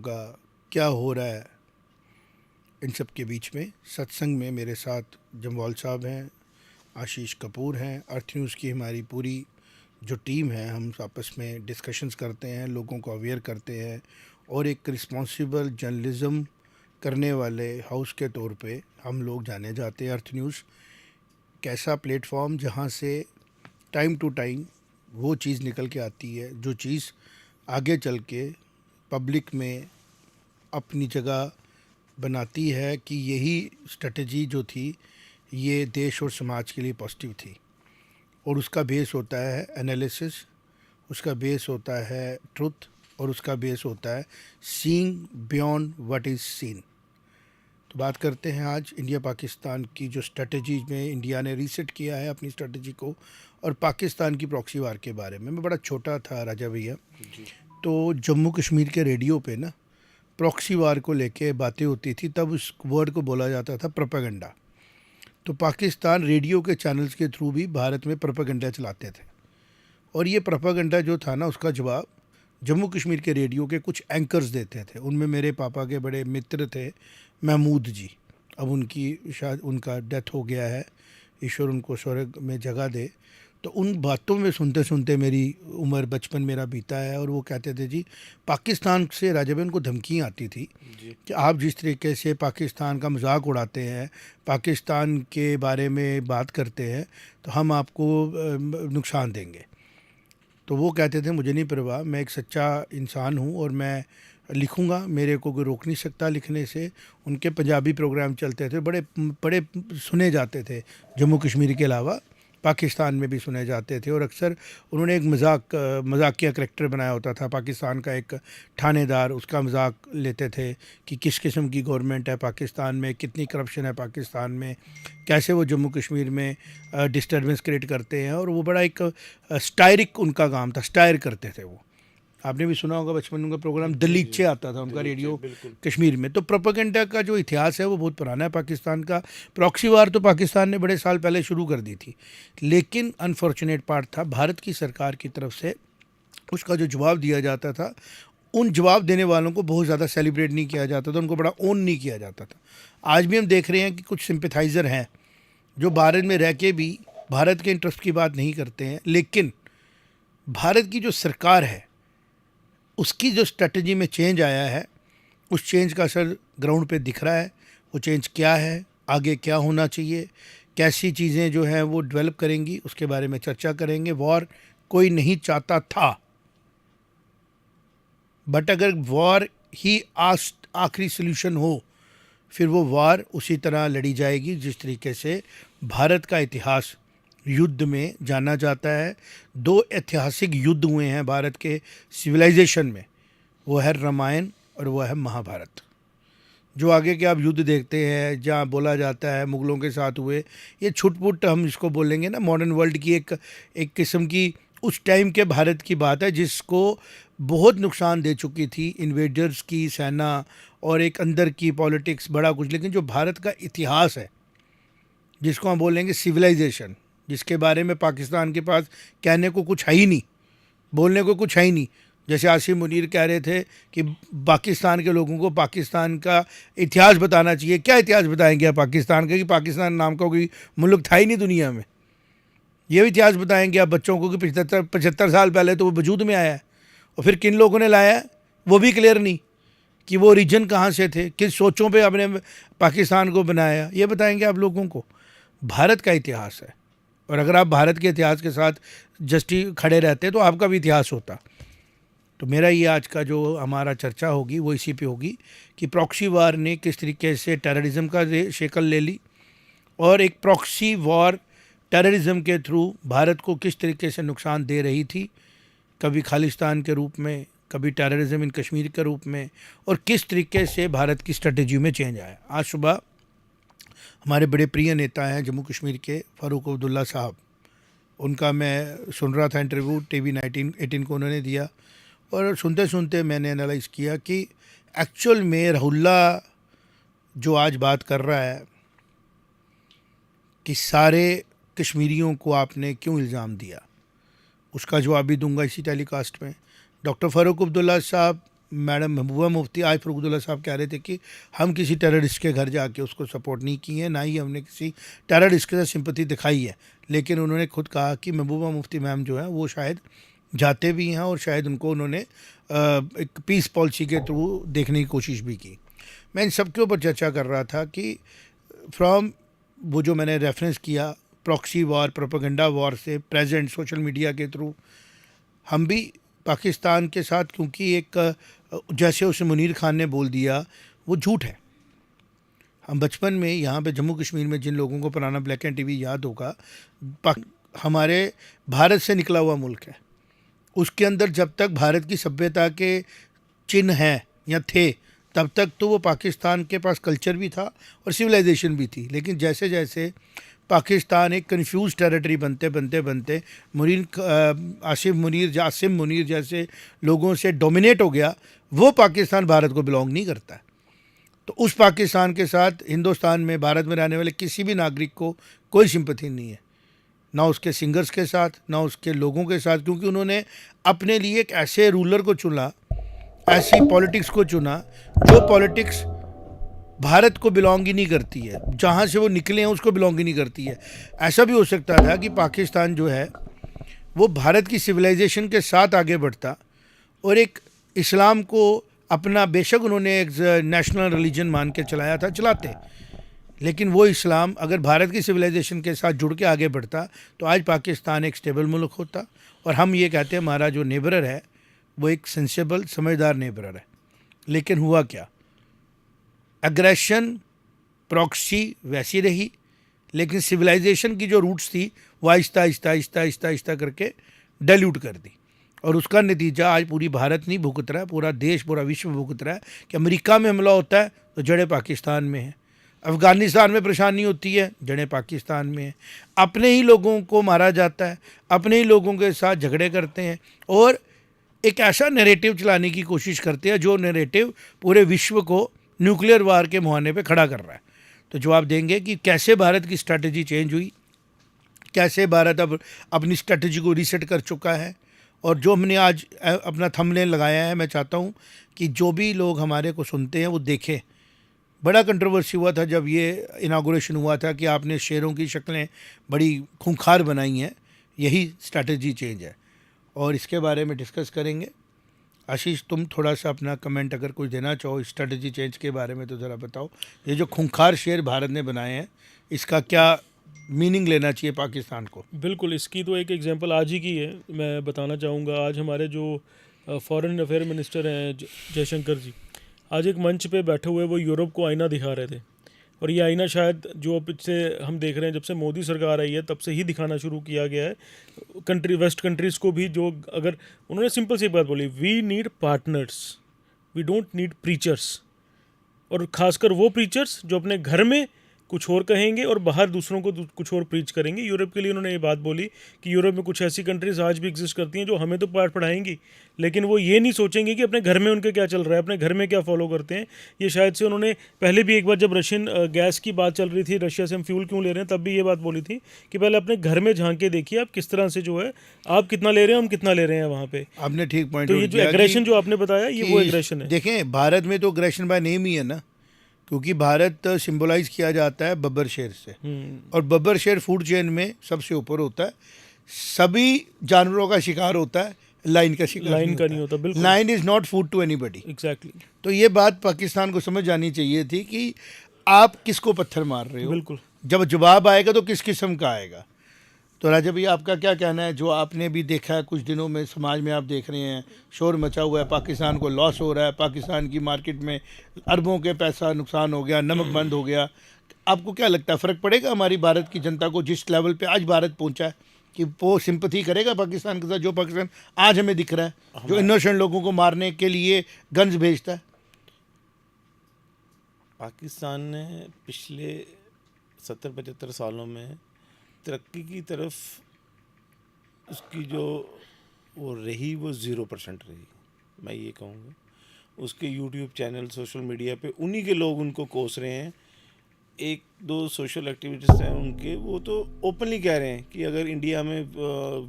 होगा, क्या हो रहा है, इन सब के बीच में सत्संग में मेरे साथ जम्वाल साहब हैं, आशीष कपूर हैं। अर्थ न्यूज़ की हमारी पूरी जो टीम है, हम आपस में डिस्कशंस करते हैं, लोगों को अवेयर करते हैं और एक रिस्पॉन्सिबल जर्नलिज़्म करने वाले हाउस के तौर पे हम लोग जाने जाते हैं। अर्थ न्यूज़ कैसा प्लेटफॉर्म जहाँ से टाइम टू टाइम वो चीज़ निकल के आती है जो चीज़ आगे चल के पब्लिक में अपनी जगह बनाती है कि यही स्ट्रेटजी जो थी ये देश और समाज के लिए पॉजिटिव थी। और उसका बेस होता है एनालिसिस, उसका बेस होता है ट्रुथ और उसका बेस होता है seeing beyond what is scene. तो बात करते हैं आज इंडिया पाकिस्तान की जो स्ट्रेटजी में इंडिया ने रीसेट किया है अपनी स्ट्रेटजी को, और पाकिस्तान की प्रॉक्सी वार के बारे में। मैं बड़ा छोटा था राजा भैया, तो जम्मू कश्मीर के रेडियो पे ना प्रॉक्सी वार को लेके बातें होती थी, तब उस वर्ड को बोला जाता था प्रोपेगेंडा। तो पाकिस्तान रेडियो के चैनल्स के थ्रू भी भारत में प्रोपेगेंडा चलाते थे, और ये प्रोपेगेंडा जो था ना उसका जवाब जम्मू कश्मीर के रेडियो के कुछ एंकर्स देते थे। उनमें मेरे पापा के बड़े मित्र थे महमूद जी, अब उनकी शायद उनका डेथ हो गया है, ईश्वर उनको स्वर्ग में जगह दे। तो उन बातों में सुनते सुनते मेरी उम्र बचपन मेरा बीता है, और वो कहते थे जी पाकिस्तान से राजा भाई उनको धमकियाँ आती थी कि आप जिस तरीके से पाकिस्तान का मजाक उड़ाते हैं, पाकिस्तान के बारे में बात करते हैं, तो हम आपको नुकसान देंगे। तो वो कहते थे मुझे नहीं परवाह, मैं एक सच्चा इंसान हूँ और मैं लिखूँगा, मेरे को कोई रोक नहीं सकता लिखने से। उनके पंजाबी प्रोग्राम चलते थे, बड़े बड़े सुने जाते थे, जम्मू कश्मीर के अलावा पाकिस्तान में भी सुने जाते थे। और अक्सर उन्होंने एक मजाकिया करैक्टर बनाया होता था, पाकिस्तान का एक थानेदार, उसका मजाक लेते थे कि किस किस्म की गवर्नमेंट है पाकिस्तान में, कितनी करप्शन है पाकिस्तान में, कैसे वो जम्मू कश्मीर में डिस्टर्बेंस क्रिएट करते हैं। और वो बड़ा एक स्टायरिक उनका काम था, स्टायर करते थे वो। आपने भी सुना होगा बचपन में उनका प्रोग्राम दलीचे आता था उनका रेडियो कश्मीर में। तो प्रोपेगेंडा का जो इतिहास है वो बहुत पुराना है पाकिस्तान का। प्रॉक्सी वार तो पाकिस्तान ने बड़े साल पहले शुरू कर दी थी, लेकिन अनफॉर्चुनेट पार्ट था भारत की सरकार की तरफ से उसका जो जवाब दिया जाता था, उन जवाब देने वालों को बहुत ज़्यादा सेलिब्रेट नहीं किया जाता था, उनको बड़ा ओन नहीं किया जाता था। आज भी हम देख रहे हैं कि कुछ सिंपैथाइज़र हैं जो भारत में रह के भी भारत के इंटरेस्ट की बात नहीं करते हैं, लेकिन भारत की जो सरकार है उसकी जो स्ट्रेटजी में चेंज आया है, उस चेंज का असर ग्राउंड पे दिख रहा है। वो चेंज क्या है, आगे क्या होना चाहिए, कैसी चीज़ें जो हैं वो डेवलप करेंगी, उसके बारे में चर्चा करेंगे। वॉर कोई नहीं चाहता था, बट अगर वॉर ही आखिरी सोल्यूशन हो, फिर वो वॉर उसी तरह लड़ी जाएगी जिस तरीके से भारत का इतिहास युद्ध में जाना जाता है। दो ऐतिहासिक युद्ध हुए हैं भारत के सिविलाइजेशन में, वो है रामायण और वो है महाभारत। जो आगे के आप युद्ध देखते हैं जहाँ बोला जाता है मुग़लों के साथ हुए, ये छुटपुट हम इसको बोलेंगे ना, मॉडर्न वर्ल्ड की एक किस्म की उस टाइम के भारत की बात है जिसको बहुत नुकसान दे चुकी थी इन्वेडर्स की सेना और एक अंदर की पॉलिटिक्स, बड़ा कुछ। लेकिन जो भारत का इतिहास है जिसको हम बोलेंगे सिविलाइजेशन, जिसके बारे में पाकिस्तान के पास कहने को कुछ है ही नहीं, बोलने को कुछ है ही नहीं। जैसे आसिम मुनीर कह रहे थे कि पाकिस्तान के लोगों को पाकिस्तान का इतिहास बताना चाहिए। क्या इतिहास बताएंगे आप पाकिस्तान का, कि पाकिस्तान नाम का कोई मुल्क था ही नहीं दुनिया में। ये भी इतिहास बताएंगे आप बच्चों को कि 75 साल पहले तो वो वजूद में आया है, और फिर किन लोगों ने लाया है वो भी क्लियर नहीं, कि वो रीजन कहाँ से थे, किस सोचों पे आपने पाकिस्तान को बनाया, ये बताएंगे आप लोगों को। भारत का इतिहास है, और अगर आप भारत के इतिहास के साथ जस्टी खड़े रहते तो आपका भी इतिहास होता। तो मेरा ये आज का जो हमारा चर्चा होगी वो इसी पे होगी कि प्रॉक्सी वार ने किस तरीके से टेररिज्म का शक्ल ले ली, और एक प्रॉक्सी वॉर टेररिज्म के थ्रू भारत को किस तरीके से नुकसान दे रही थी, कभी खालिस्तान के रूप में, कभी टेररिज्म इन कश्मीर के रूप में, और किस तरीके से भारत की स्ट्रेटजी में चेंज आया। आज सुबह हमारे बड़े प्रिय नेता हैं जम्मू कश्मीर के फ़ारूक अब्दुल्ला साहब, उनका मैं सुन रहा था इंटरव्यू टीवी 18 को उन्होंने दिया, और सुनते सुनते मैंने एनालाइज़ किया कि एक्चुअल में राहुल्ला जो आज बात कर रहा है कि सारे कश्मीरियों को आपने क्यों इल्ज़ाम दिया, उसका जवाब भी दूंगा इसी टेलीकास्ट में। डॉक्टर फ़ारूक अब्दुल्ला साहब मैडम महबूबा मुफ्ती आज फरूखुद्दौला साहब कह रहे थे कि हम किसी टेररिस्ट के घर जाके उसको सपोर्ट नहीं किए हैं, ना ही हमने किसी टेररिस्ट के साथ सिंपैथी दिखाई है। लेकिन उन्होंने खुद कहा कि महबूबा मुफ्ती मैम जो है वो शायद जाते भी हैं और शायद उनको उन्होंने एक पीस पॉलिसी के थ्रू देखने की कोशिश भी की। मैं इन सब के ऊपर चर्चा कर रहा था कि फ्रॉम वो जो मैंने रेफरेंस किया प्रॉक्सी वॉर, प्रोपेगेंडा वॉर से प्रेजेंट सोशल मीडिया के थ्रू हम भी पाकिस्तान के साथ, क्योंकि एक जैसे उसे मुनीर खान ने बोल दिया वो झूठ है। हम बचपन में यहाँ पे जम्मू कश्मीर में जिन लोगों को पुराना ब्लैक एंड टीवी याद होगा, हमारे भारत से निकला हुआ मुल्क है, उसके अंदर जब तक भारत की सभ्यता के चिन्ह हैं या थे तब तक तो वो पाकिस्तान के पास कल्चर भी था और सिविलाइजेशन भी थी। लेकिन जैसे जैसे पाकिस्तान एक कन्फ्यूज टेरिटरी बनते बनते बनते आसिम मुनीर जैसे लोगों से डोमिनेट हो गया, वो पाकिस्तान भारत को बिलोंग नहीं करता है। तो उस पाकिस्तान के साथ हिंदुस्तान में, भारत में रहने वाले किसी भी नागरिक को कोई सिंपैथी नहीं है, ना उसके सिंगर्स के साथ, ना उसके लोगों के साथ, क्योंकि उन्होंने अपने लिए एक ऐसे रूलर को चुना, ऐसी पॉलिटिक्स को चुना जो पॉलिटिक्स भारत को बिलोंग ही नहीं करती है, जहाँ से वो निकले हैं उसको बिलोंग ही नहीं करती है। ऐसा भी हो सकता था कि पाकिस्तान जो है वो भारत की सिविलाइजेशन के साथ आगे बढ़ता और एक इस्लाम को अपना, बेशक उन्होंने एक नेशनल रिलीजन मान के चलाया था, चलाते, लेकिन वो इस्लाम अगर भारत की सिविलाइजेशन के साथ जुड़ के आगे बढ़ता तो आज पाकिस्तान एक स्टेबल मुल्क होता। और हम ये कहते हैं हमारा जो नेबरर है वो एक सेंसिबल समझदार नेबरर है। लेकिन हुआ क्या, एग्रेशन प्रॉक्सी वैसी रही, लेकिन सिविलाइजेशन की जो रूट्स थी वो आहिस्ता आहिस्ता आहिस्ता आहिस्ता आहिस्ता करके डाइल्यूट कर दी। और उसका नतीजा आज पूरी भारत नहीं भुगत रहा है, पूरा देश, पूरा विश्व भुगत रहा है कि अमेरिका में हमला होता है तो जड़ें पाकिस्तान में हैं, अफ़गानिस्तान में परेशानी होती है जड़ें पाकिस्तान में हैं, अपने ही लोगों को मारा जाता है, अपने ही लोगों के साथ झगड़े करते हैं और एक ऐसा नैरेटिव चलाने की कोशिश करते हैं जो नैरेटिव पूरे विश्व को न्यूक्लियर वार के मुहाने पे खड़ा कर रहा है। तो जवाब देंगे कि कैसे भारत की स्ट्रैटेजी चेंज हुई, कैसे भारत अब अपनी स्ट्रैटेजी को रीसेट कर चुका है। और जो हमने आज अपना थंबनेल लगाया है, मैं चाहता हूँ कि जो भी लोग हमारे को सुनते हैं वो देखें। बड़ा कंट्रोवर्सी हुआ था जब ये इनागुरेशन हुआ था कि आपने शेरों की शक्लें बड़ी खूंखार बनाई हैं, यही स्ट्रैटेजी चेंज है और इसके बारे में डिस्कस करेंगे। आशीष, तुम थोड़ा सा अपना कमेंट अगर कुछ देना चाहो स्ट्रैटेजी चेंज के बारे में तो ज़रा बताओ। ये जो खूंखार शेर भारत ने बनाए हैं इसका क्या मीनिंग लेना चाहिए पाकिस्तान को? बिल्कुल, इसकी तो एक एग्जांपल आज ही की है, मैं बताना चाहूँगा। आज हमारे जो फॉरेन अफेयर मिनिस्टर हैं जयशंकर जी, आज एक मंच पे बैठे हुए वो यूरोप को आईना दिखा रहे थे। और ये आईना शायद जो पिछले हम देख रहे हैं, जब से मोदी सरकार आई है तब से ही दिखाना शुरू किया गया है वेस्ट कंट्रीज़ को भी। जो अगर उन्होंने सिंपल सी बात बोली, we need partners, we don't need preachers. और ख़ासकर वो प्रीचर्स जो अपने घर में कुछ और कहेंगे और बाहर दूसरों को कुछ और प्रीच करेंगे। यूरोप के लिए उन्होंने ये बात बोली कि यूरोप में कुछ ऐसी कंट्रीज़ आज भी एग्जिस्ट करती हैं जो हमें तो पाठ पढ़ाएंगी, लेकिन वो ये नहीं सोचेंगे कि अपने घर में उनके क्या चल रहा है, अपने घर में क्या फॉलो करते हैं। ये शायद से उन्होंने पहले भी एक बार जब रशियन गैस की बात चल रही थी, रशिया से हम फ्यूल क्यों ले रहे हैं, तब भी ये बात बोली थी कि पहले अपने घर में झांक के देखिए आप किस तरह से जो है, आप कितना ले रहे हैं, हम कितना ले रहे हैं वहाँ पे। आपने ठीक पॉइंट। तो ये जो एग्रेशन जो आपने बताया, ये वो एग्रेशन है। देखें, भारत में तो एग्रेशन बाय नेम ही है ना, क्योंकि भारत सिंबलाइज किया जाता है बब्बर शेर से और बब्बर शेर फूड चेन में सबसे ऊपर होता है। सभी जानवरों का शिकार होता है, लाइन का शिकार नहीं होता। बिल्कुल, lion is not food to anybody. Exactly. तो ये बात पाकिस्तान को समझ आनी चाहिए थी कि आप किसको पत्थर मार रहे हो। बिल्कुल, जब जवाब आएगा तो किस किस्म का आएगा। तो राजा भैया, आपका क्या कहना है? जो आपने भी देखा है कुछ दिनों में समाज में, आप देख रहे हैं शोर मचा हुआ है, पाकिस्तान को लॉस हो रहा है, पाकिस्तान की मार्केट में अरबों के पैसा नुकसान हो गया, नमक बंद हो गया। आपको क्या लगता है, फ़र्क पड़ेगा हमारी भारत की जनता को जिस लेवल पे आज भारत पहुंचा है, कि वो सिंपैथी करेगा पाकिस्तान के साथ? जो पाकिस्तान आज हमें दिख रहा है, जो इनोसेंट लोगों को मारने के लिए गन्स भेजता है। पाकिस्तान ने पिछले 70-75 सालों में तरक्की की तरफ उसकी जो वो रही, वो 0% रही, मैं ये कहूँगा। उसके यूट्यूब चैनल, सोशल मीडिया पे उन्हीं के लोग उनको कोस रहे हैं। एक दो सोशल एक्टिविटीज़ हैं उनके, वो तो ओपनली कह रहे हैं कि अगर इंडिया में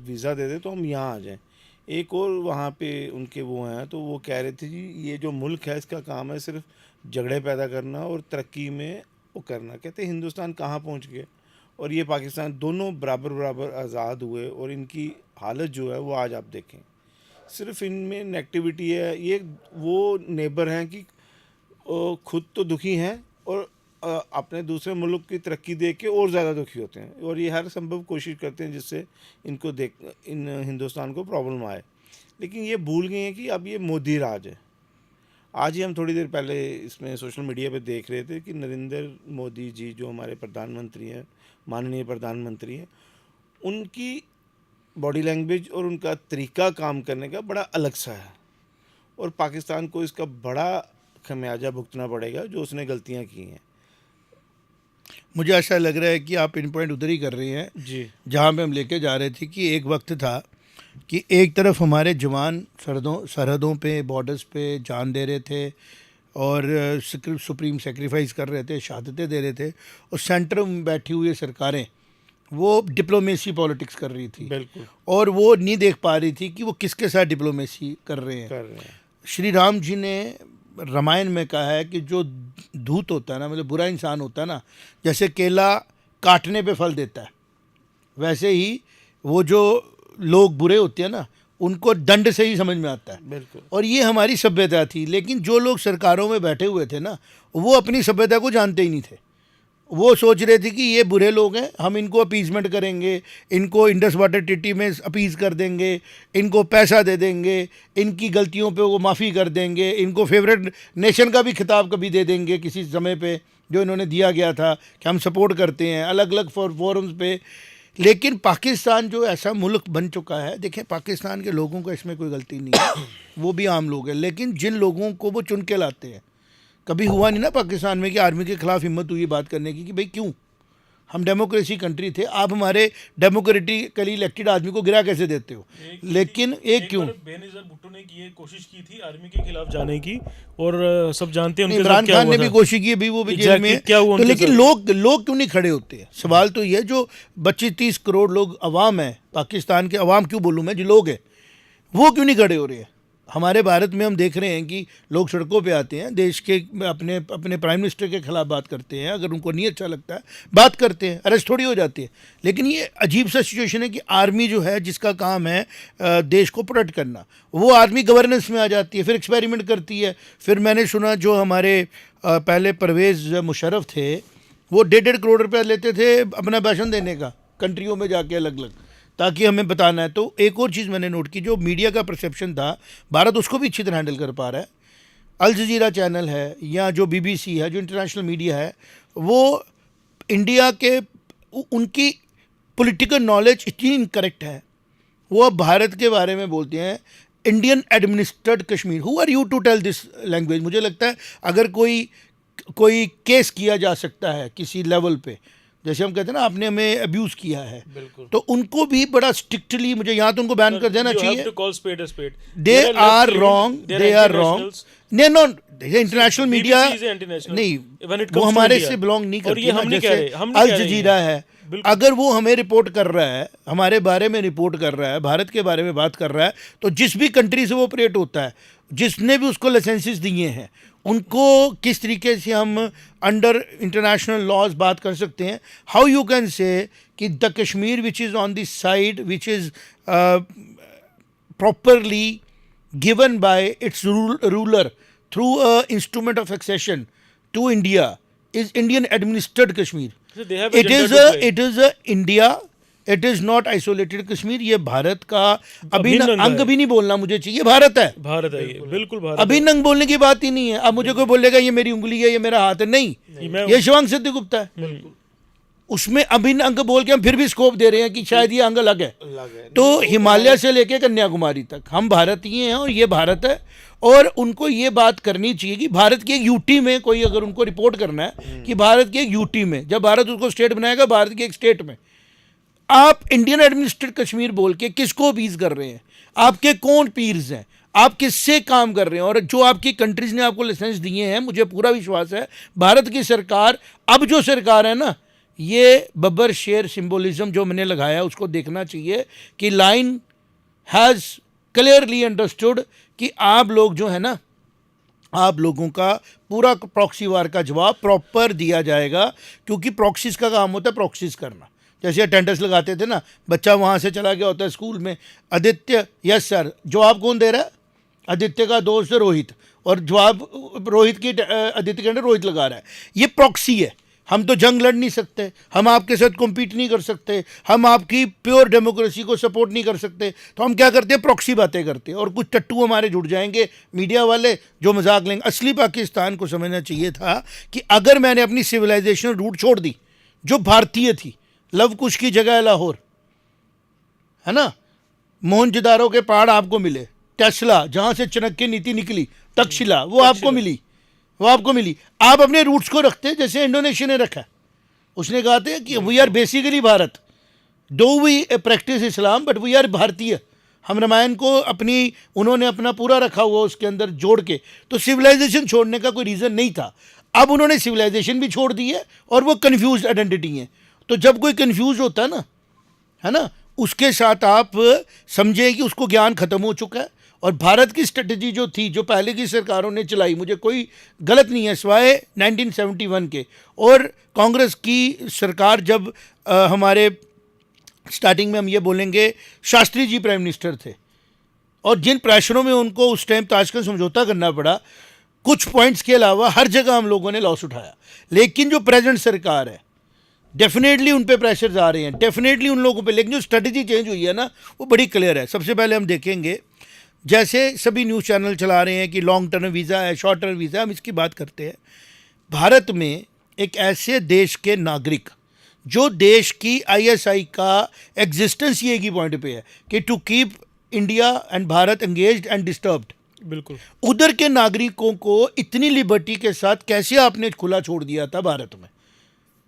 वीज़ा दे दे तो हम यहाँ आ जाएं। एक और वहाँ पे उनके वो हैं, तो वो कह रहे थे जी ये जो मुल्क है इसका काम है सिर्फ झगड़े पैदा करना और तरक्की में वो करना। कहते हिंदुस्तान कहाँ पहुँच गया और ये पाकिस्तान, दोनों बराबर बराबर आज़ाद हुए और इनकी हालत जो है वो आज आप देखें, सिर्फ इनमें नेगेटिविटी है। ये वो नेबर हैं कि खुद तो दुखी हैं और अपने दूसरे मुल्क की तरक्की देख के और ज़्यादा दुखी होते हैं, और ये हर संभव कोशिश करते हैं जिससे इनको इन हिंदुस्तान को प्रॉब्लम आए। लेकिन ये भूल गए हैं कि अब ये मोदी राज है। आज ही हम थोड़ी देर पहले इसमें सोशल मीडिया पे देख रहे थे कि नरेंद्र मोदी जी जो हमारे प्रधानमंत्री हैं, माननीय प्रधानमंत्री हैं, उनकी बॉडी लैंग्वेज और उनका तरीका काम करने का बड़ा अलग सा है, और पाकिस्तान को इसका बड़ा खमियाजा भुगतना पड़ेगा जो उसने गलतियां की हैं। मुझे ऐसा लग रहा है कि आप इन पॉइंट उधर ही कर रहे हैं जी, जहाँ पे हम लेके जा रहे थे कि एक वक्त था कि एक तरफ हमारे जवान सरहदों पे, बॉर्डर्स पे जान दे रहे थे और सुप्रीम सेक्रीफाइस कर रहे थे, शहादतें दे रहे थे, और सेंटर में बैठी हुई सरकारें वो डिप्लोमेसी पॉलिटिक्स कर रही थी, बिल्कुल, और वो नहीं देख पा रही थी कि वो किसके साथ डिप्लोमेसी कर रहे हैं। श्री राम जी ने रामायण में कहा है कि जो धूत होता है ना, मतलब बुरा इंसान होता है ना, जैसे केला काटने पे फल देता है, वैसे ही वो जो लोग बुरे होते हैं ना, उनको दंड से ही समझ में आता है। बिल्कुल। और ये हमारी सभ्यता थी। लेकिन जो लोग सरकारों में बैठे हुए थे ना, वो अपनी सभ्यता को जानते ही नहीं थे। वो सोच रहे थे कि ये बुरे लोग हैं, हम इनको अपीजमेंट करेंगे, इनको इंडस वाटर ट्रीटी में अपीज़ कर देंगे, इनको पैसा दे देंगे, इनकी गलतियों पे वो माफ़ी कर देंगे, इनको फेवरेट नेशन का भी खिताब कभी दे देंगे किसी समय पे जो इन्होंने दिया गया था कि हम सपोर्ट करते हैं अलग अलग फोरम्स पे। लेकिन पाकिस्तान जो ऐसा मुल्क बन चुका है, देखें पाकिस्तान के लोगों का इसमें कोई गलती नहीं है, वो भी आम लोग हैं, लेकिन जिन लोगों को वो चुन के लाते हैं, कभी हुआ नहीं ना पाकिस्तान में कि आर्मी के खिलाफ हिम्मत हुई बात करने की कि भाई क्यों, हम डेमोक्रेसी कंट्री थे, आप हमारे डेमोक्रेटिकली इलेक्टेड आदमी को गिरा कैसे देते हो। लेकिन एक क्यों बेनज़ीर भुट्टो ने ये कोशिश की थी आर्मी के खिलाफ जाने की, और सब जानते हैं उनके साथ इमरान क्या खान हुआ ने भी था। कोशिश की, अभी वो भी जेल में है। क्या हुआ तो उनके लेकिन साथ? लोग क्यों नहीं खड़े होते हैं? सवाल तो ये है, जो 25-30 करोड़ लोग अवाम है, पाकिस्तान के अवाम क्यों बोलूँ मैं, जो लोग हैं वो क्यों नहीं खड़े हो रहे हैं। हमारे भारत में हम देख रहे हैं कि लोग सड़कों पे आते हैं, देश के अपने प्राइम मिनिस्टर के खिलाफ बात करते हैं, अगर उनको नहीं अच्छा लगता है बात करते हैं, अरेस्ट थोड़ी हो जाती है। लेकिन ये अजीब सा सिचुएशन है कि आर्मी जो है, जिसका काम है देश को प्रोटेक्ट करना, वो आर्मी गवर्नेंस में आ जाती है, फिर एक्सपेरिमेंट करती है। फिर मैंने सुना जो हमारे पहले परवेज़ मुशर्रफ थे, वो 1.5 करोड़ रुपया लेते थे अपना भाषण देने का, कंट्रियों में जाके अलग अलग, ताकि हमें बताना है। तो एक और चीज़ मैंने नोट की, जो मीडिया का परसेप्शन था, भारत उसको भी अच्छी तरह हैंडल कर पा रहा है। अल जज़ीरा चैनल है या जो BBC है, जो इंटरनेशनल मीडिया है, वो इंडिया के उनकी पॉलिटिकल नॉलेज इतनी इनकरेक्ट है, वो अब भारत के बारे में बोलते हैं Indian administered Kashmir. Who are you to tell this language. मुझे लगता है अगर कोई केस किया जा सकता है किसी लेवल पे, जैसे हम कहते हैं ना आपने हमें अब्यूज़ किया है, तो उनको भी बड़ा स्ट्रिक्टली, मुझे यहाँ तो उनको बैन कर देना चाहिए। दे आर रॉन्ग, नहीं, नो, इंटरनेशनल मीडिया नहीं, वो हमारे से बिलोंग नहीं करती ना। जैसे अल जजीरा है, अगर वो हमें रिपोर्ट कर रहा है, हमारे बारे में रिपोर्ट कर रहा है, भारत के बारे में बात कर रहा है, तो जिस भी कंट्री से वो ऑपरेट होता है, जिसने भी उसको लाइसेंसेस दिए हैं, उनको किस तरीके से हम अंडर इंटरनेशनल लॉज बात कर सकते हैं। हाउ यू कैन से कि the Kashmir which is on this side which is properly given by its ruler through a instrument of accession to India is Indian administered Kashmir. It is a India, it is not isolated Kashmir. ये भारत का अभिन्न अंग भी नहीं बोलना मुझे चाहिए, भारत है, भारत है, ये बिल्कुल भारत। अभिन्न अंग बोलने की बात ही नहीं है। अब मुझे कोई बोलेगा ये मेरी उंगली है, ये मेरा हाथ है, नहीं, ये शिवांग सिद्धि गुप्ता है, उसमें अभिन्न अंग बोल के हम फिर भी स्कोप दे रहे हैं कि शायद ये अंग अलग है। तो हिमालय से लेके कन्याकुमारी तक हम भारतीय हैं और ये भारत है, और उनको ये बात करनी चाहिए कि भारत की एक यूटी में कोई अगर उनको रिपोर्ट करना है कि भारत की एक यूटी में, जब भारत उसको स्टेट बनाएगा, भारत की एक स्टेट में आप इंडियन एडमिनिस्ट्रेड कश्मीर बोल के किसको अपीज कर रहे हैं? आपके कौन पीर्स हैं? आप किससे काम कर रहे हैं? और जो आपकी कंट्रीज ने आपको लाइसेंस दिए हैं, मुझे पूरा विश्वास है भारत की सरकार, अब जो सरकार है ना, ये बब्बर शेर सिंबोलिज्म जो मैंने लगाया उसको देखना चाहिए कि लाइन हैज़ क्लियरली अंडरस्टूड कि आप लोग जो है ना, आप लोगों का पूरा प्रॉक्सी वार का जवाब प्रॉपर दिया जाएगा, क्योंकि प्रॉक्सीज का काम होता है प्रॉक्सीज करना। जैसे अटेंडेंस लगाते थे ना, बच्चा वहाँ से चला गया होता है स्कूल में, आदित्य यस सर, जवाब कौन दे रहा है? आदित्य का दोस्त रोहित, और जवाब रोहित की आदित्य के अंदर रोहित लगा रहा है। ये प्रॉक्सी है। हम तो जंग लड़ नहीं सकते, हम आपके साथ कॉम्पीट नहीं कर सकते, हम आपकी प्योर डेमोक्रेसी को सपोर्ट नहीं कर सकते, तो हम क्या करते हैं? प्रॉक्सी बातें करते हैं। और कुछ टट्टू हमारे जुड़ जाएंगे मीडिया वाले जो मजाक लेंगे। असली पाकिस्तान को समझना चाहिए था कि अगर मैंने अपनी सिविलाइजेशन रूट छोड़ दी जो भारतीय थी, लव कुश की जगह लाहौर है ना, मोहनजोदारो के पहाड़ आपको मिले, टेस्ला जहाँ से चाणक्य नीति निकली, तक्षशिला वो आपको मिली, वो आपको मिली। आप अपने रूट्स को रखते जैसे इंडोनेशिया ने रखा। उसने कहा था कि we are basically Bharat, though we practice Islam but we are Bharatiya. हम रामायण को अपनी, उन्होंने अपना पूरा रखा हुआ उसके अंदर जोड़ के, तो सिविलाइजेशन छोड़ने का कोई रीज़न नहीं था। अब उन्होंने सिविलाइजेशन भी छोड़ दी है और वो कन्फ्यूज आइडेंटिटी है। तो जब कोई कन्फ्यूज होता है ना, उसके साथ आप समझें कि उसको ज्ञान खत्म हो चुका है। और भारत की स्ट्रेटजी जो थी, जो पहले की सरकारों ने चलाई, मुझे कोई गलत नहीं है सिवाय 1971 के, और कांग्रेस की सरकार जब हमारे स्टार्टिंग में हम ये बोलेंगे शास्त्री जी प्राइम मिनिस्टर थे, और जिन प्रेशरों में उनको उस टाइम ताशकंद समझौता करना पड़ा, कुछ पॉइंट्स के अलावा हर जगह हम लोगों ने लॉस उठाया। लेकिन जो प्रेजेंट सरकार है, डेफिनेटली उन पे प्रेशर्स आ रहे हैं, डेफिनेटली उन लोगों पे, लेकिन जो स्ट्रेटजी चेंज हुई है ना, वो बड़ी क्लियर है। सबसे पहले हम देखेंगे, जैसे सभी न्यूज़ चैनल चला रहे हैं कि लॉन्ग टर्म वीज़ा है, शॉर्ट टर्म वीज़ा, हम इसकी बात करते हैं। भारत में एक ऐसे देश के नागरिक, जो देश की ISI का एग्जिस्टेंस ही एक ही पॉइंट पे है कि to keep India and Bharat engaged and disturbed, बिल्कुल, उधर के नागरिकों को इतनी लिबर्टी के साथ कैसे आपने खुला छोड़ दिया था भारत में?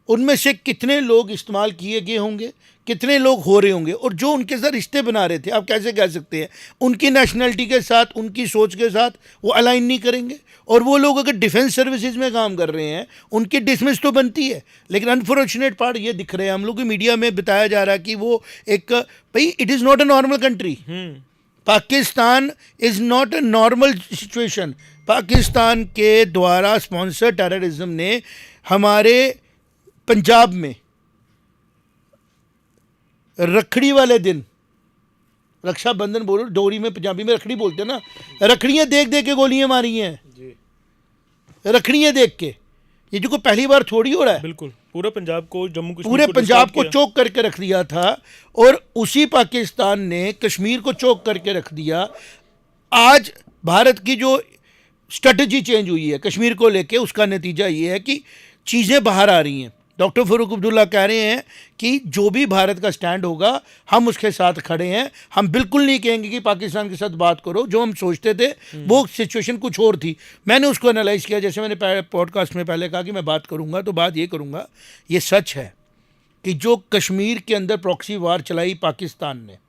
उनमें से कितने लोग इस्तेमाल किए गए होंगे, कितने लोग हो रहे होंगे, और जो उनके साथ रिश्ते बना रहे थे, आप कैसे कह सकते हैं उनकी नेशनलिटी के साथ, उनकी सोच के साथ वो अलाइन नहीं करेंगे? और वो लोग अगर डिफेंस सर्विसेज में काम कर रहे हैं, उनकी डिसमिस तो बनती है। लेकिन अनफॉर्चुनेट पार्ट ये दिख रहे हैं हम लोग को, मीडिया में बताया जा रहा है कि वो एक, भाई it is not a normal country. Pakistan is not a normal situation. Pakistan के द्वारा स्पॉन्सर टेररिज्म ने हमारे पंजाब में रखड़ी वाले दिन, रक्षाबंधन बोलो, डोरी में पंजाबी में रखड़ी बोलते हैं ना, रखड़ियाँ देख देख के गोलियां मारी हैं, रखड़ियाँ देख के। ये जो को पहली बार थोड़ी हो रहा है, बिल्कुल पूरे पंजाब को, जम्मू कश्मीर पूरे को पंजाब डिस्टर्ब को किया। चोक करके रख दिया था, और उसी पाकिस्तान ने कश्मीर को चोक करके रख दिया। आज भारत की जो स्ट्रेटजी चेंज हुई है कश्मीर को लेके, उसका नतीजा ये है कि चीज़ें बाहर आ रही हैं। डॉक्टर फ़ारूक अब्दुल्ला कह रहे हैं कि जो भी भारत का स्टैंड होगा हम उसके साथ खड़े हैं। हम बिल्कुल नहीं कहेंगे कि पाकिस्तान के साथ बात करो। जो हम सोचते थे वो सिचुएशन कुछ और थी, मैंने उसको एनालाइज किया। जैसे मैंने पॉडकास्ट में पहले कहा कि मैं बात करूंगा, तो बात ये करूंगा, ये सच है कि जो कश्मीर के अंदर प्रॉक्सी वार चलाई पाकिस्तान ने,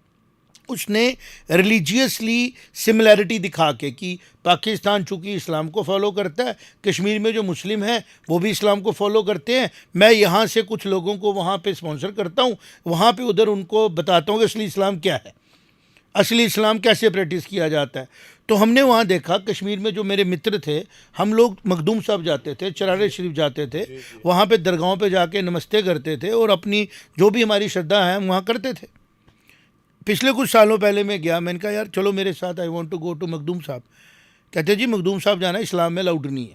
उसने रिलीजियसली सिमिलैरिटी दिखा के कि पाकिस्तान चूँकि इस्लाम को फॉलो करता है, कश्मीर में जो मुस्लिम हैं वो भी इस्लाम को फॉलो करते हैं, मैं यहाँ से कुछ लोगों को वहाँ पे स्पॉन्सर करता हूँ, वहाँ पे उधर उनको बताता हूँ कि असली इस्लाम क्या है, असली इस्लाम कैसे प्रैक्टिस किया जाता है। तो हमने वहाँ देखा कश्मीर में, जो मेरे मित्र थे, हम लोग मखदूम साहब जाते थे, चरारे शरीफ जाते थे, वहाँ पे दरगाहों पे जाके नमस्ते करते थे और अपनी जो भी हमारी श्रद्धा है हम वहाँ करते थे। पिछले कुछ सालों पहले मैं गया, मैंने कहा यार चलो मेरे साथ, I want to go to Makhdoom Sahab. कहते जी मखदूम साहब जाना इस्लाम में अलाउड नहीं है।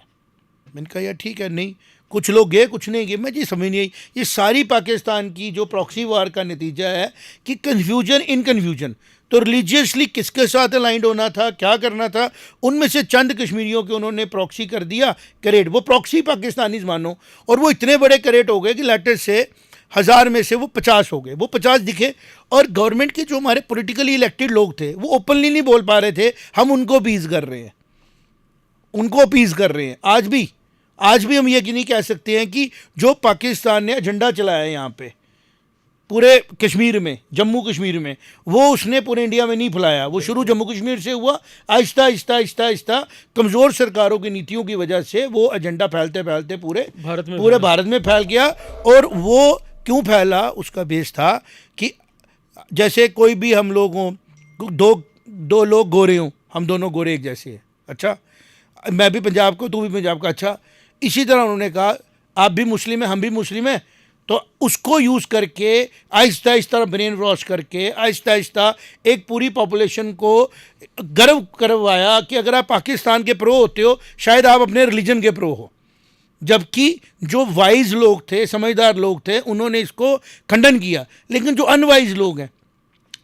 मैंने कहा यार ठीक है, नहीं, कुछ लोग गए कुछ नहीं गए, मैं जी समझ नहीं आई। ये सारी पाकिस्तान की जो प्रॉक्सी वार का नतीजा है कि कन्फ्यूजन इन कन्फ्यूजन। तो रिलीजियसली किसके साथ अलाइंड होना था, क्या करना था, उनमें से चंद कश्मीरियों के उन्होंने प्रॉक्सी कर दिया करेट। वो प्रॉक्सी पाकिस्तानीज मानो, और वो इतने बड़े करेट हो गए कि लेटर से 1000 में से वो 50 हो गए, वो 50 दिखे। और गवर्नमेंट के जो हमारे पॉलिटिकली इलेक्टेड लोग थे वो ओपनली नहीं बोल पा रहे थे, हम उनको अपीज़ कर रहे हैं, उनको अपीज़ कर रहे हैं। आज भी हम ये नहीं कह सकते हैं कि जो पाकिस्तान ने एजेंडा चलाया है यहाँ पे पूरे कश्मीर में, जम्मू कश्मीर में, वो उसने पूरे इंडिया में नहीं फैलाया। वो शुरू जम्मू कश्मीर से हुआ, आहिस्ता आहिस्ता कमज़ोर सरकारों की नीतियों की वजह से वो एजेंडा फैलते फैलते पूरे भारत में फैल गया। और वो क्यों फैला, उसका बेस था कि जैसे कोई भी हम लोगों दो दो लोग गोरे हों, हम दोनों गोरे एक जैसे हैं, अच्छा मैं भी पंजाब का, तू भी पंजाब का, अच्छा इसी तरह उन्होंने कहा आप भी मुस्लिम हैं हम भी मुस्लिम हैं, तो उसको यूज़ करके आहिस्ता आहिस्ता ब्रेन वॉश करके आहिस्ता आहिस्ता एक पूरी पॉपुलेशन को गर्व करवाया कि अगर आप पाकिस्तान के प्रो होते हो शायद आप अपने रिलीजन के प्रो हो। जबकि जो वाइज लोग थे, समझदार लोग थे, उन्होंने इसको खंडन किया, लेकिन जो अनवाइज लोग हैं,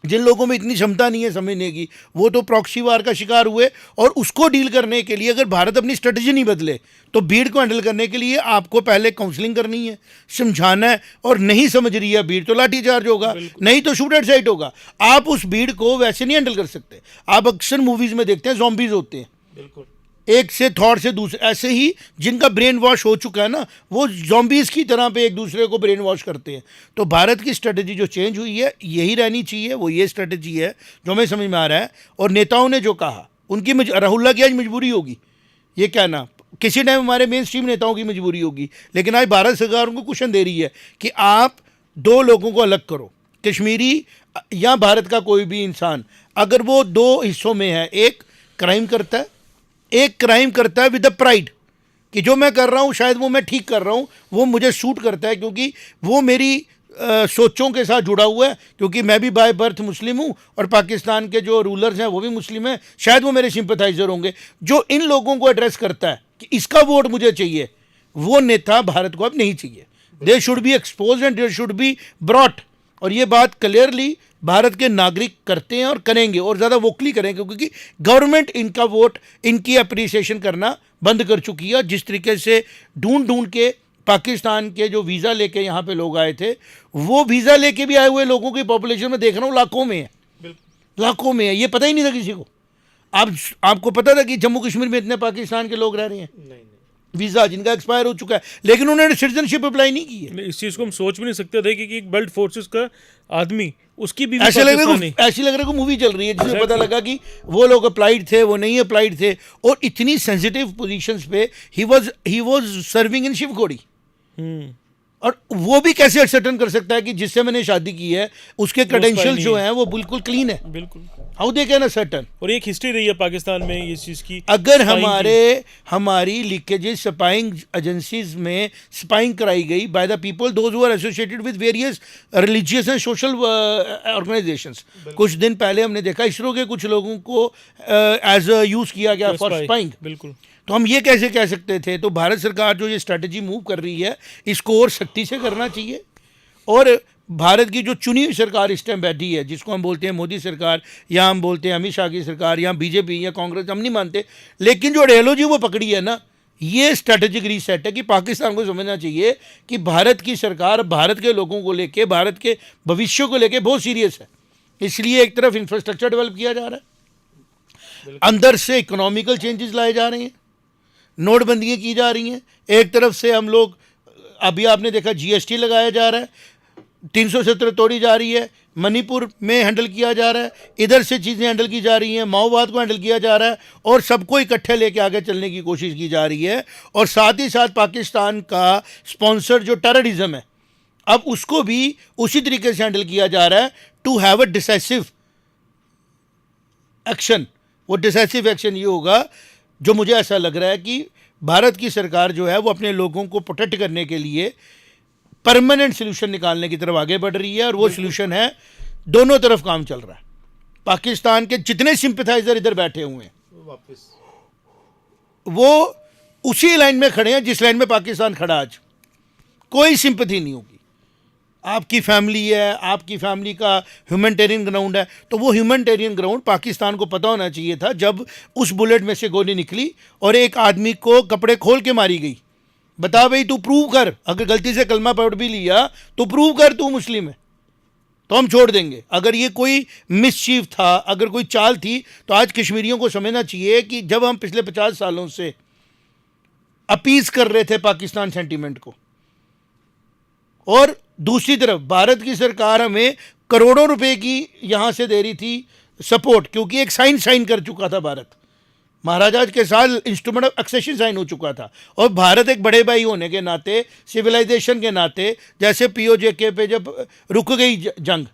जिन लोगों में इतनी क्षमता नहीं है समझने की, वो तो प्रॉक्सी वार का शिकार हुए। और उसको डील करने के लिए अगर भारत अपनी स्ट्रेटजी नहीं बदले तो भीड़ को हैंडल करने के लिए आपको पहले काउंसलिंग करनी है, समझाना है, और नहीं समझ रही है भीड़ तो लाठी चार्ज होगा, नहीं तो शूट एट साइट होगा। आप उस भीड़ को वैसे नहीं हैंडल कर सकते। आप अक्सर मूवीज़ में देखते हैं ज़ॉम्बीज़ होते हैं, बिल्कुल एक से थॉट से दूसरे, ऐसे ही जिनका ब्रेन वॉश हो चुका है ना, वो जॉम्बीज़ की तरह पे एक दूसरे को ब्रेन वॉश करते हैं। तो भारत की स्ट्रेटजी जो चेंज हुई है यही रहनी चाहिए, वो ये स्ट्रेटजी है जो हमें समझ में आ रहा है। और नेताओं ने जो कहा उनकी राहुल्ला की आज मजबूरी होगी ये कहना, किसी टाइम हमारे मेन स्ट्रीम नेताओं की मजबूरी होगी, लेकिन आज भारत सरकार उनको क्वेश्चन दे रही है कि आप दो लोगों को अलग करो, कश्मीरी या भारत का कोई भी इंसान अगर वो दो हिस्सों में है, एक क्राइम करता है, एक क्राइम करता है विद द प्राइड कि जो मैं कर रहा हूँ शायद वो मैं ठीक कर रहा हूँ, वो मुझे सूट करता है क्योंकि वो मेरी सोचों के साथ जुड़ा हुआ है, क्योंकि मैं भी बाय बर्थ मुस्लिम हूँ और पाकिस्तान के जो रूलर्स हैं वो भी मुस्लिम हैं, शायद वो मेरे सिंपथाइजर होंगे। जो इन लोगों को एड्रेस करता है कि इसका वोट मुझे चाहिए, वो नेता भारत को अब नहीं चाहिए। They should be expose and they should be brought. और ये बात क्लियरली भारत के नागरिक करते हैं और करेंगे, और ज़्यादा वोकली करेंगे, क्योंकि गवर्नमेंट इनका वोट, इनकी अप्रिसिएशन करना बंद कर चुकी है। जिस तरीके से ढूंढ ढूंढ के पाकिस्तान के जो वीज़ा लेके यहाँ पे लोग आए थे, वो वीज़ा लेके भी आए हुए लोगों की पॉपुलेशन में देख रहा हूँ लाखों में है, लाखों में है। ये पता ही नहीं था किसी को। आपको पता था कि जम्मू कश्मीर में इतने पाकिस्तान के लोग रह रहे हैं? नहीं वीज़ा जिनका एक्सपायर हो चुका है, लेकिन उन्होंने सिटीजनशिप अप्लाई नहीं की है। नहीं, इस चीज़ को हम सोच भी नहीं सकते थे कि एक बेल्ट फोर्सेस का आदमी, उसकी भी ऐसे लग रहा है को मूवी चल रही है जिसमें पता लगा कि वो लोग अप्लाइड थे, वो नहीं अप्लाइड थे, और इतनी सेंसिटिव पोजीशंस पे he was serving in Shiv Khori. और वो भी कैसे असर्टन कर सकता है कि जिससे मैंने शादी की है उसके क्रेडेंशियल जो हैं वो बिल्कुल क्लीन है? बिल्कुल, हाउ दे कैन असर्टन? और एक हिस्ट्री रही है पाकिस्तान में इस चीज़ की। अगर हमारी लीकेजेस स्पाइंग एजेंसीज में स्पाइंग कराई गई by the people those who are associated with various religious and social organisations. कुछ दिन पहले हमने देखा इसरो के कुछ लोगों को एज अ यूज़ किया गया फॉर स्पाइंग। बिल्कुल, तो हम ये कैसे कह सकते थे? तो भारत सरकार जो ये स्ट्रैटेजी मूव कर रही है इसको और सख्ती से करना चाहिए। और भारत की जो चुनी हुई सरकार इस टाइम बैठी है, जिसको हम बोलते हैं मोदी सरकार, या हम बोलते हैं अमित शाह की सरकार, या बीजेपी या कांग्रेस, हम नहीं मानते, लेकिन जो आइडियोलॉजी वो पकड़ी है ना, ये स्ट्रैटेजिक रीसेट है कि पाकिस्तान को समझना चाहिए कि भारत की सरकार भारत के लोगों को लेके, भारत के भविष्य को लेके बहुत सीरियस है। इसलिए एक तरफ इंफ्रास्ट्रक्चर डेवलप किया जा रहा है, अंदर से इकोनॉमिकल चेंजेस लाए जा रहे हैं, नोटबंदियाँ की जा रही हैं, एक तरफ से हम लोग, अभी आपने देखा जीएसटी लगाया जा रहा है, 370 तोड़ी जा रही है, मणिपुर में हैंडल किया जा रहा है, इधर से चीज़ें हैंडल की जा रही हैं, माओवाद को हैंडल किया जा रहा है, और सबको इकट्ठे लेके आगे चलने की कोशिश की जा रही है। और साथ ही साथ पाकिस्तान का स्पॉन्सर जो टेररिज्म है, अब उसको भी उसी तरीके से हैंडल किया जा रहा है to have a decisive action. वो डिसाइसिव एक्शन ये होगा, जो मुझे ऐसा लग रहा है कि भारत की सरकार जो है वो अपने लोगों को प्रोटेक्ट करने के लिए परमानेंट सोल्यूशन निकालने की तरफ आगे बढ़ रही है। और वो सोल्यूशन है, दोनों तरफ काम चल रहा है। पाकिस्तान के जितने सिंपथाइजर इधर बैठे हुए हैं वापस वो उसी लाइन में खड़े हैं जिस लाइन में पाकिस्तान खड़ा आज। कोई सिंपथी नहीं होगी। आपकी फैमिली है, आपकी फैमिली का ह्यूमैनिटेरियन ग्राउंड है, तो वो ह्यूमैनिटेरियन ग्राउंड पाकिस्तान को पता होना चाहिए था जब उस बुलेट में से गोली निकली और एक आदमी को कपड़े खोल के मारी गई। बता भाई, तू प्रूव कर, अगर गलती से कलमा पढ़ भी लिया तो प्रूव कर तू मुस्लिम है, तो हम छोड़ देंगे। अगर ये कोई मिसचीफ था, अगर कोई चाल थी, तो आज कश्मीरियों को समझना चाहिए कि जब हम पिछले 50 सालों से अपीज कर रहे थे पाकिस्तान सेंटीमेंट को, और दूसरी तरफ भारत की सरकार हमें करोड़ों रुपए की यहाँ से दे रही थी सपोर्ट, क्योंकि एक साइन कर चुका था भारत, महाराजा के साथ इंस्ट्रूमेंट ऑफ एक्सेशन साइन हो चुका था। और भारत एक बड़े भाई होने के नाते, सिविलाइजेशन के नाते, जैसे पीओजेके पे जब रुक गई जंग,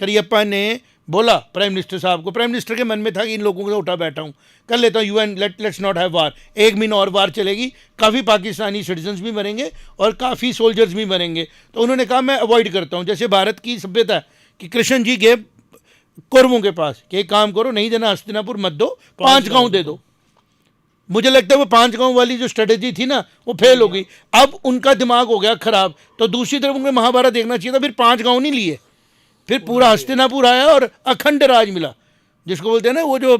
करियप्पा ने बोला प्राइम मिनिस्टर साहब को, प्राइम मिनिस्टर के मन में था कि इन लोगों को उठा बैठा हूँ, कर लेता हूँ यूएन, लेट्स नॉट हैव वार, 1 महीना और वार चलेगी, काफ़ी पाकिस्तानी सिटीजन्स भी मरेंगे और काफ़ी सोल्जर्स भी मरेंगे। तो उन्होंने कहा मैं अवॉइड करता हूँ। जैसे भारत की सभ्यता है कि कृष्ण जी गए कौरवों के पास कि एक काम करो, नहीं देना हस्तिनापुर मत दो, 5 गाँव दे दो। मुझे लगता है वो 5 गाँव वाली जो स्ट्रेटेजी थी ना वो फेल हो गई। अब उनका दिमाग हो गया खराब, तो दूसरी तरफ उनको महाभारत देखना चाहिए था, फिर 5 गाँव नहीं लिए, फिर पूरा हस्तिनापुर आया और अखंड राज मिला, जिसको बोलते हैं ना वो जो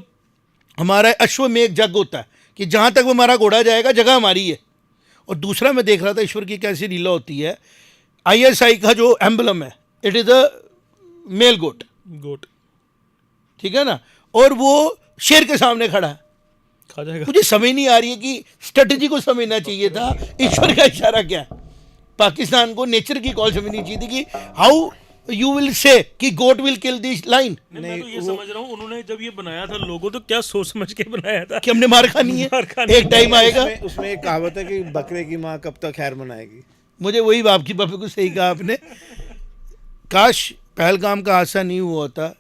हमारा अश्वमेघ यज्ञ होता है कि जहाँ तक वो हमारा घोड़ा जाएगा जगह हमारी है। और दूसरा मैं देख रहा था ईश्वर की कैसी लीला होती है, ISI का जो एम्बलम है इट इज़ अ मेल गोट, ठीक है ना, और वो शेर के सामने खड़ा है, खा जाएगा। मुझे समझ नहीं आ रही है कि स्ट्रेटजी को समझना चाहिए था, ईश्वर का इशारा क्या है। पाकिस्तान को नेचर की कॉल समझनी चाहिए थी कि हाउ यू विल से कि गोट विल किल दिस लाइन। मैं तो ये समझ रहा हूँ उन्होंने जब ये बनाया था लोगो तो क्या सोच समझ के बनाया था कि हमने मार खानी है, मार खानी एक टाइम आएगा। उसमें एक कहावत है कि बकरे की माँ कब तक खैर मनाएगी। मुझे वही बाप की बापे को सही कहा आपने, काश पहलगाम का हादसा नहीं हुआ होता।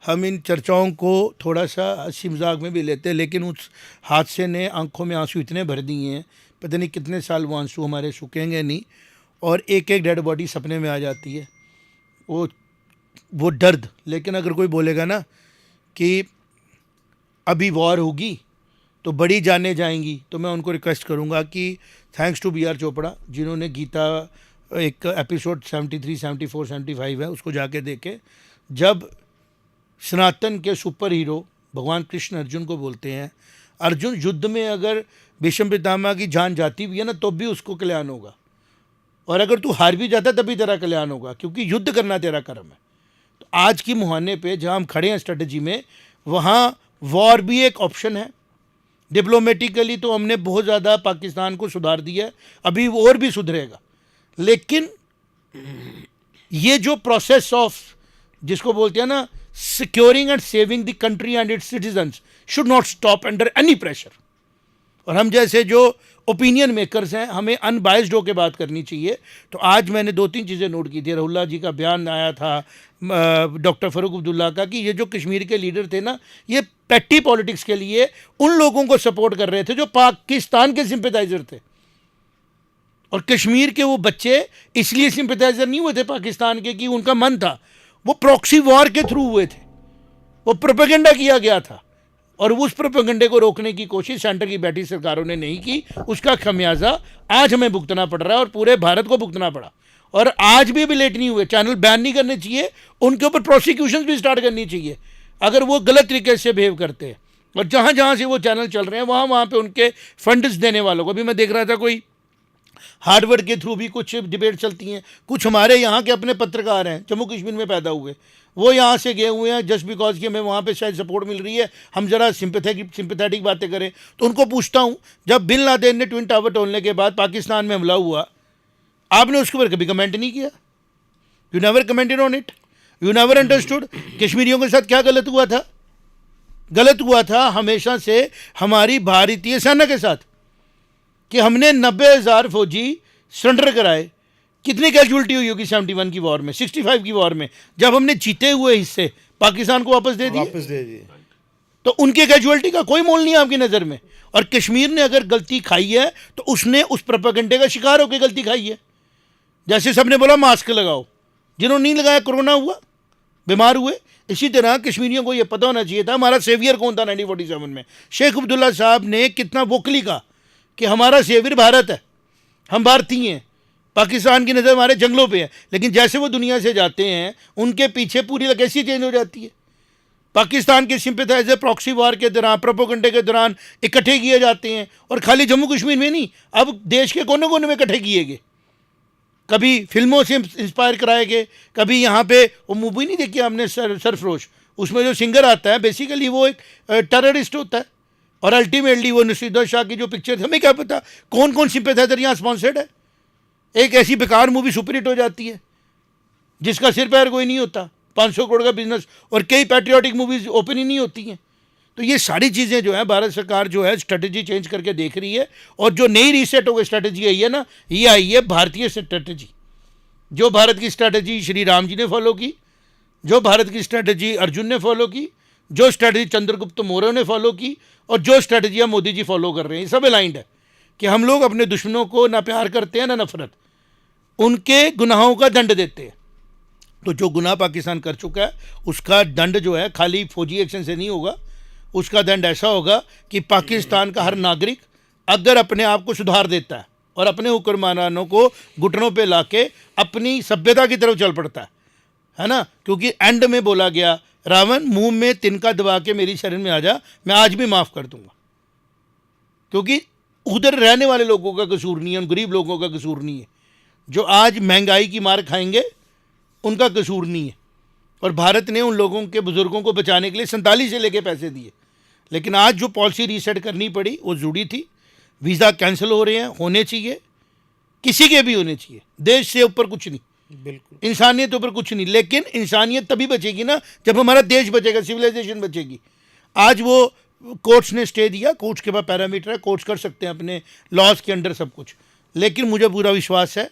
हम इन चर्चाओं को थोड़ा सा हंसी मजाक में भी लेते हैं, लेकिन उस हादसे ने आंखों में आंसू इतने भर दिए हैं, पता नहीं कितने साल वो आंसू हमारे सूखेंगे नहीं, और एक एक डेड बॉडी सपने में आ जाती है, वो दर्द। लेकिन अगर कोई बोलेगा ना कि अभी वॉर होगी तो बड़ी जानें जाएंगी, तो मैं उनको रिक्वेस्ट करूंगा कि थैंक्स टू BR चोपड़ा जिन्होंने गीता एक एपिसोड 73, 74, 75 है उसको जाके देखे, जब सनातन के सुपर हीरो भगवान कृष्ण अर्जुन को बोलते हैं, अर्जुन युद्ध में अगर भीष्म पितामह की जान जाती भी है ना तो भी उसको कल्याण होगा, और अगर तू हार भी जाता तभी तेरा कल्याण होगा, क्योंकि युद्ध करना तेरा कर्म है। तो आज की मुहाने पे जहाँ हम खड़े हैं स्ट्रेटजी में, वहाँ वॉर भी एक ऑप्शन है। डिप्लोमेटिकली तो हमने बहुत ज़्यादा पाकिस्तान को सुधार दिया है, अभी वो और भी सुधरेगा, लेकिन ये जो प्रोसेस ऑफ जिसको बोलते हैं ना securing and saving the country and it's citizens should not stop under any pressure. और हम जैसे जो ओपिनियन मेकर्स हैं हमें अनबाइस्ड होकर बात करनी चाहिए। तो आज मैंने 2-3 चीज़ें नोट की थी। रहुल्ला जी का बयान आया था डॉक्टर फ़ारूक अब्दुल्ला का कि ये जो कश्मीर के लीडर थे ना, ये पैटी पॉलिटिक्स के लिए उन लोगों को सपोर्ट कर रहे थे जो पाकिस्तान के सिंपैथाइजर थे, और कश्मीर के वो बच्चे इसलिए सिंपैथाइजर नहीं हुए थे पाकिस्तान के कि उनका मन था, वो प्रॉक्सी वॉर के थ्रू हुए थे, वो प्रोपेगेंडा किया गया था, और उस प्रोपेगेंडे को रोकने की कोशिश सेंटर की बैठी सरकारों ने नहीं की। उसका खमियाजा आज हमें भुगतना पड़ रहा है और पूरे भारत को भुगतना पड़ा, और आज भी अभी लेट नहीं हुए। चैनल बैन नहीं करने चाहिए, उनके ऊपर प्रोसिक्यूशन भी स्टार्ट करनी चाहिए अगर वो गलत तरीके से बिहेव करते हैं, और जहाँ जहाँ से वो चैनल चल रहे हैं वहाँ वहाँ पे उनके फंड्स देने वालों को। अभी मैं देख रहा था कोई हार्वर्ड के थ्रू भी कुछ डिबेट चलती हैं, कुछ हमारे यहाँ के अपने पत्रकार हैं जम्मू कश्मीर में पैदा हुए, वो यहाँ से गए हुए हैं जस्ट बिकॉज कि हमें वहाँ पे शायद सपोर्ट मिल रही है, हम ज़रा सिंपैथेटिक बातें करें। तो उनको पूछता हूँ, जब बिन लादेन ने ट्विन टावर तोड़ने के बाद पाकिस्तान में हमला हुआ, आपने उसके ऊपर कभी कमेंट नहीं किया? You never commented on it, you never understood कश्मीरियों के साथ क्या गलत हुआ था। गलत हुआ था हमेशा से हमारी भारतीय सेना के साथ कि हमने 90,000 फौजी सरेंडर कराए। कितनी कैजुअलिटी हुई होगी 71 की वॉर में, 65 की वॉर में, जब हमने जीते हुए हिस्से पाकिस्तान को वापस दे दिए। तो उनके कैजुअलिटी का कोई मोल नहीं है आपकी नज़र में। और कश्मीर ने अगर गलती खाई है तो उसने उस प्रोपेगेंडे का शिकार होकर गलती खाई है। जैसे सबने बोला मास्क लगाओ, जिन्होंने नहीं लगाया कोरोना हुआ, बीमार हुए। इसी तरह कश्मीरियों को यह पता होना चाहिए था हमारा सेवियर कौन था 1947 में। शेख अब्दुल्ला साहब ने कितना वोकली कहा कि हमारा सेवियर भारत है, हम भारतीय हैं, पाकिस्तान की नज़र हमारे जंगलों पे है। लेकिन जैसे वो दुनिया से जाते हैं उनके पीछे पूरी कैसी चेंज हो जाती है। पाकिस्तान के सिंपैथाइजर प्रॉक्सी वॉर के दौरान, प्रोपेगेंडे के दौरान इकट्ठे किए जाते हैं, और खाली जम्मू कश्मीर में नहीं, अब देश के कोने कोने में इकट्ठे किए गए। कभी फिल्मों से इंस्पायर कराए गए, कभी यहाँ पे वो मूवी नहीं देखी हमने सरफरोश, उसमें जो सिंगर आता है बेसिकली वो एक टेररिस्ट होता है, और अल्टीमेटली वो नुसरत शाह की जो पिक्चर, हमें क्या पता कौन कौन सिंपैथाइजर यहाँ स्पॉन्सर्ड है। एक ऐसी बेकार मूवी सुपरहिट हो जाती है जिसका सिर पैर कोई नहीं होता, 500 करोड़ का बिजनेस, और कई पैट्रियोटिक मूवीज ओपन ही नहीं होती हैं। तो ये सारी चीज़ें जो है भारत सरकार जो है स्ट्रेटजी चेंज करके देख रही है, और जो नई रीसेट हो गई स्ट्रेटजी आई है ना, ये आई है भारतीय स्ट्रेटजी। जो भारत की स्ट्रेटजी श्री राम जी ने फॉलो की, जो भारत की स्ट्रैटेजी अर्जुन ने फॉलो की, जो स्ट्रैटेजी चंद्रगुप्त मौर्य ने फॉलो की, और जो स्ट्रैटेजी हम मोदी जी फॉलो कर रहे हैं, ये सब अलाइंड है कि हम लोग अपने दुश्मनों को ना प्यार करते हैं ना नफरत, उनके गुनाहों का दंड देते हैं। तो जो गुनाह पाकिस्तान कर चुका है उसका दंड जो है खाली फौजी एक्शन से नहीं होगा, उसका दंड ऐसा होगा कि पाकिस्तान का हर नागरिक अगर अपने आप को सुधार देता है और अपने हुक्मरानों को घुटनों पे लाके अपनी सभ्यता की तरफ चल पड़ता है ना, क्योंकि एंड में बोला गया रावण मुंह में तिनका दबा के मेरी शरण में आ जा, मैं आज भी माफ़ कर दूंगा, क्योंकि उधर रहने वाले लोगों का कसूर नहीं है, उन गरीब लोगों का कसूर नहीं है, जो आज महंगाई की मार खाएंगे उनका कसूर नहीं है। और भारत ने उन लोगों के बुज़ुर्गों को बचाने के लिए 47 से लेके पैसे दिए, लेकिन आज जो पॉलिसी रीसेट करनी पड़ी वो जुड़ी थी। वीज़ा कैंसिल हो रहे हैं, होने चाहिए, किसी के भी होने चाहिए, देश से ऊपर कुछ नहीं, बिल्कुल इंसानियत ऊपर कुछ नहीं। लेकिन इंसानियत तभी बचेगी ना जब हमारा देश बचेगा, सिविलाइजेशन बचेगी। आज वो कोर्ट्स ने स्टे दिया, कोर्ट्स के पास पैरामीटर है, कोर्ट्स कर सकते हैं अपने लॉज के अंडर सब कुछ, लेकिन मुझे पूरा विश्वास है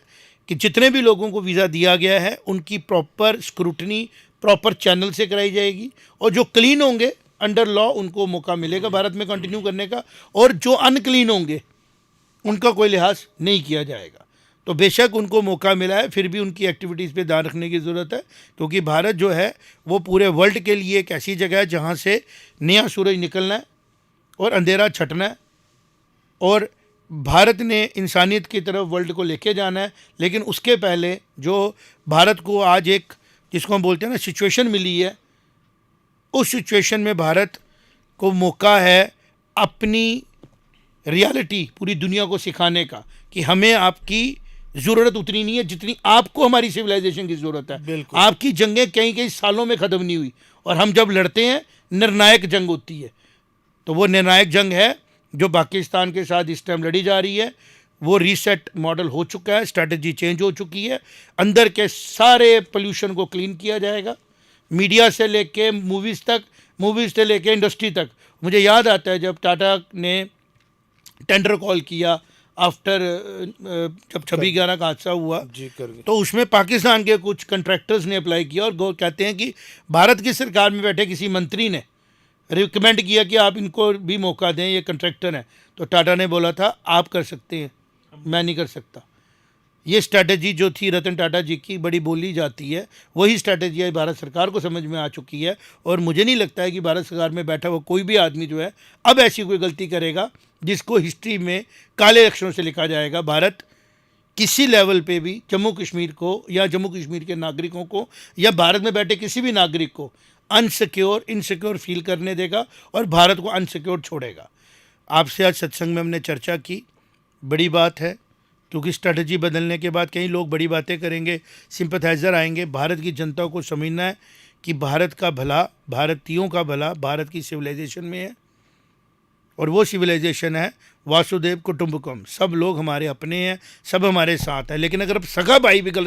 कि जितने भी लोगों को वीज़ा दिया गया है उनकी प्रॉपर स्क्रूटनी प्रॉपर चैनल से कराई जाएगी, और जो क्लीन होंगे अंडर लॉ उनको मौका मिलेगा भारत में कंटिन्यू करने का, और जो अनक्लीन होंगे उनका कोई लिहाज नहीं किया जाएगा। तो बेशक उनको मौका मिला है, फिर भी उनकी एक्टिविटीज़ पे ध्यान रखने की ज़रूरत है, क्योंकि भारत जो है वो पूरे वर्ल्ड के लिए एक ऐसी जगह है जहाँ से नया सूरज निकलना है और अंधेरा छटना है, और भारत ने इंसानियत की तरफ वर्ल्ड को लेके जाना है। लेकिन उसके पहले जो भारत को आज एक जिसको हम बोलते हैं ना सिचुएशन मिली है, उस सिचुएशन में भारत को मौका है अपनी रियलिटी पूरी दुनिया को सिखाने का कि हमें आपकी ज़रूरत उतनी नहीं है जितनी आपको हमारी सिविलाइजेशन की ज़रूरत है। बिल्कुल। आपकी जंगें कई कई सालों में ख़त्म नहीं हुई, और हम जब लड़ते हैं निर्णायक जंग होती है, तो वो निर्णायक जंग है जो पाकिस्तान के साथ इस टाइम लड़ी जा रही है। वो रीसेट मॉडल हो चुका है, स्ट्रैटेजी चेंज हो चुकी है, अंदर के सारे पोल्यूशन को क्लीन किया जाएगा, मीडिया से लेके मूवीज़ तक, मूवीज़ से लेके इंडस्ट्री तक। मुझे याद आता है जब टाटा ने टेंडर कॉल किया आफ्टर जब 26/11 का हादसा हुआ, जी कर तो उसमें पाकिस्तान के कुछ कंट्रैक्टर्स ने अप्लाई किया, और वो कहते हैं कि भारत की सरकार में बैठे किसी मंत्री ने रिकमेंड किया कि आप इनको भी मौका दें, ये कंट्रैक्टर हैं। तो टाटा ने बोला था आप कर सकते हैं, मैं नहीं कर सकता। ये स्ट्रैटेजी जो थी रतन टाटा जी की बड़ी बोली जाती है, वही स्ट्रैटेजी है भारत सरकार को समझ में आ चुकी है, और मुझे नहीं लगता है कि भारत सरकार में बैठा हुआ कोई भी आदमी जो है अब ऐसी कोई गलती करेगा जिसको हिस्ट्री में काले अक्षरों से लिखा जाएगा। भारत किसी लेवल पे भी जम्मू कश्मीर को या जम्मू कश्मीर के नागरिकों को या भारत में बैठे किसी भी नागरिक को अनसिक्योर इनसिक्योर फील करने देगा, और भारत को अनसिक्योर छोड़ेगा। आपसे आज सत्संग में हमने चर्चा की, बड़ी बात है, क्योंकि स्ट्रैटेजी बदलने के बाद कई लोग बड़ी बातें करेंगे, सिंपथाइज़र आएंगे। भारत की जनता को समझना है कि भारत का भला, भारतीयों का भला भारत की सिविलाइजेशन में है, और वो सिविलाइजेशन है वासुदेव कुटुंबकम, सब लोग हमारे अपने हैं, सब हमारे साथ हैं। लेकिन अगर अब सगा भाई भी गलत